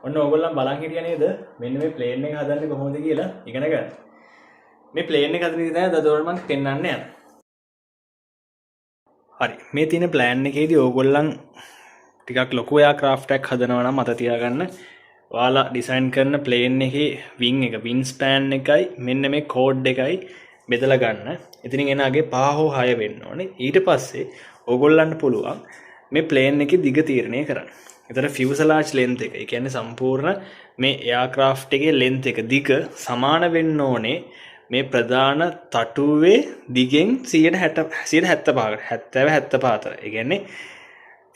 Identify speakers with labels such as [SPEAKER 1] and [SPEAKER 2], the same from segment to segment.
[SPEAKER 1] ඔන්න ඕගොල්ලන් බලන් හිටිය නේද මෙන්න මේ ප්ලේන් එක හදන්නේ කොහොමද කියලා ඉගෙන ගන්න. මේ ප්ලේන් එක හදන විදිහ තමයි දදෝර මම පෙන්වන්න යන්නේ. හරි මේ තියෙන ප්ලෑන් එකේදී ඕගොල්ලන් ටිකක් ලොකු එයාක්‍රාෆ්ට් එකක් හදනවා නම් මත තියාගන්න. ඔයාලා ඩිසයින් කරන ප්ලේන් එකේ වින් එක වින් ස්පෑන් එකයි මෙන්න මේ කෝඩ් එකයි බෙදලා ගන්න. ඉතින් එනාගේ 5 හෝ 6 වෙන්න ඕනේ. ඊට පස්සේ ඕගොල්ලන්ට පුළුවන් මේ ප්ලේන් එකේ දිග තීරණය කරන්න. එතන ෆියුසලාජ් ලෙන්ත් එක. ඒ කියන්නේ සම්පූර්ණ මේ එයාක්‍රාෆ්ට් එකේ ලෙන්ත් එක දිග සමාන වෙන්න ඕනේ මේ ප්‍රධාන තටුවේ දිගෙන් 75%කට 70-75 අතර. ඒ කියන්නේ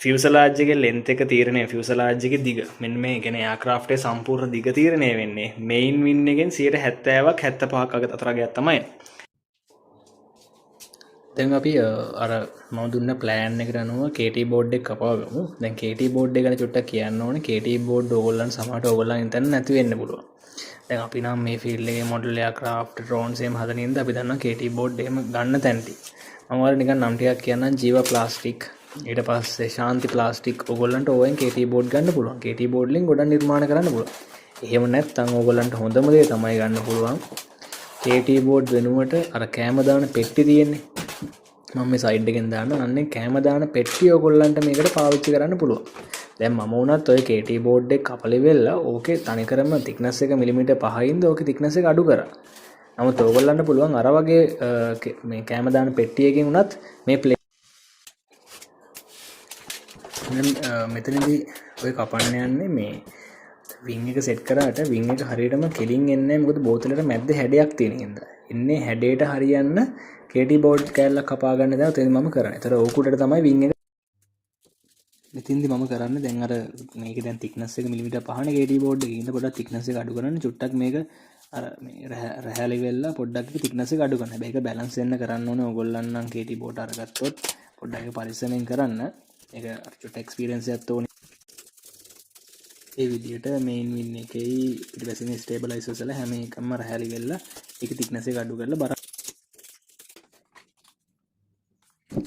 [SPEAKER 1] ෆියුසලාජ් එකේ ලෙන්ත් එක තීරණය ෆියුසලාජ් එකේ දිග. මෙන්න මේ කියන්නේ එයාක්‍රාෆ්ට් එකේ සම්පූර්ණ දිග තීරණය වෙන්නේ මේන් වින් එකෙන් 70%ක් 75ක් අතර ගියක් තමයි. දැන් අපි අර මම දුන්න ප්ලෑන් එකට අනුව KT බෝඩ් එක කපාගමු. දැන් KT බෝඩ් එක ගැන චුට්ටක් කියන්න ඕනේ. KT බෝඩ් ඕගොල්ලන් සමහරට ඕගොල්ලන් හිතන්න නැති වෙන්න පුළුවන්. දැන් අපි නම් මේ ෆීල්ඩ් එකේ මොඩල් එයාක්‍රාෆ්ට් ඩ්‍රෝන්ස් එහෙම හදන ඉඳන් අපි දන්නවා KT බෝඩ් එහෙම ගන්න තැන්ටි. මම ඔයාලට නිකන් නම් ටිකක් කියන්නම්. ජීව ප්ලාස්ටික් ඊට පස්සේ ශාන්ති ප්ලාස්ටික් ඕගොල්ලන්ට ඕවෙන් KT බෝඩ් ගන්න පුළුවන්. KT බෝඩ් වලින් ගොඩක් නිර්මාණ කරන්න පුළුවන්. එහෙම නැත්නම් ඕගොල්ලන්ට හොඳම දේ තමයි ගන්න පුළුවන් KT බෝඩ් වෙනුවට අර කැම දාන පෙට්ටි තියෙන්නේ. මම මේ සයිඩ් එකෙන් දාන්න අන්නේ කැම දාන පෙට්ටිය ඕගොල්ලන්ට මේකට පාවිච්චි කරන්න පුළුවන්. දැන් මම උනත් ඔය KT බෝඩ් එක කපලි වෙලා ඕකේ තනිකරම thickness එක මිලිමීටර් 5යින්ද ඕකේ thickness එක අඩු කරා. නමුත් ඕගොල්ලන්ට පුළුවන් අර වගේ මේ කැම දාන පෙට්ටියකින් උනත් මේ මෙතනදී ඔය කපන්න යන්නේ මේ වින් එක සෙට් කරාට වින් එක හරියටම කෙලින් එන්නේ නැහැ. මොකද බෝතලෙට මැද්ද හැඩයක් තියෙන හින්දා. ඉන්නේ හැඩයට හරියන්න KT බෝඩ් කෑල්ලක් කපා ගන්න දැන් උතෙන් මම කරන්නේ. ඒතර ඕකුඩට තමයි වින් එක මෙතින්දි මම කරන්නේ. දැන් අර මේක දැන් thickness එක මිලිමීටර් 5නේ KT බෝඩ් එකේ. ඉඳ පොඩ්ඩක් thickness එක අඩු කරන්න. චුට්ටක් මේක අර මේ රැහැලි වෙලා පොඩ්ඩක් thickness එක අඩු කරන්න. හැබැයි ඒක බැලන්ස් වෙන්න කරන්න ඕනේ. ඕගොල්ලන් නම් KT බෝඩ් අරගත්තොත් පොඩ්ඩක් පරිස්සමෙන් කරන්න. ඒක චුට්ට එක්ස්පීරියන්ස් එකක් ඕනේ. ඒ විදිහට මේන් වින් එකේ ඊටපස්සේ ස්ටේබලයිසර්ස් වල හැම එකම රැහැලි වෙලා ඒක thickness එක අඩු කරලා බර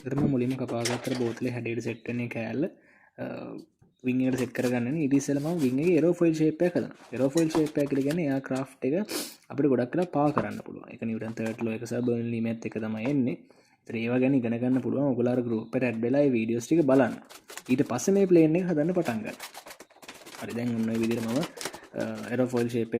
[SPEAKER 1] කරම මුලින්ම කපාගත්තට බෝතලේ හැඩයට සෙට් වෙන්නේ කෑල්ල වින් එකට සෙට් කරගන්න ඊට ඉස්සෙල්ලා මම වින් එකේ එරෝෆොයිල් ෂේප් එකක් හදනවා. එරෝෆොයිල් ෂේප් එක කියලා කියන්නේ එයාක්‍රාෆ්ට් එක අපිට ගොඩක් වෙලා පා කරන්න පුළුවන්. ඒක නිව්ටන් තර්ඩ් ලෝ එක සහ බර්න්ලි මේත් එක තමයි එන්නේ. ඒතර ඒවා ගැන ඉගෙන ගන්න පුළුවන්. ඔයගොල්ලෝ අර ගෲප් එකට ඇඩ් වෙලා මේ වීඩියෝස් ටික බලන්න. ඊට පස්සේ මේ ප්ලේන් එක හදන්න පටන් ගන්න. හරි දැන් ඔන්න ඔය විදිහට මම එරෝෆොයිල් ෂේප්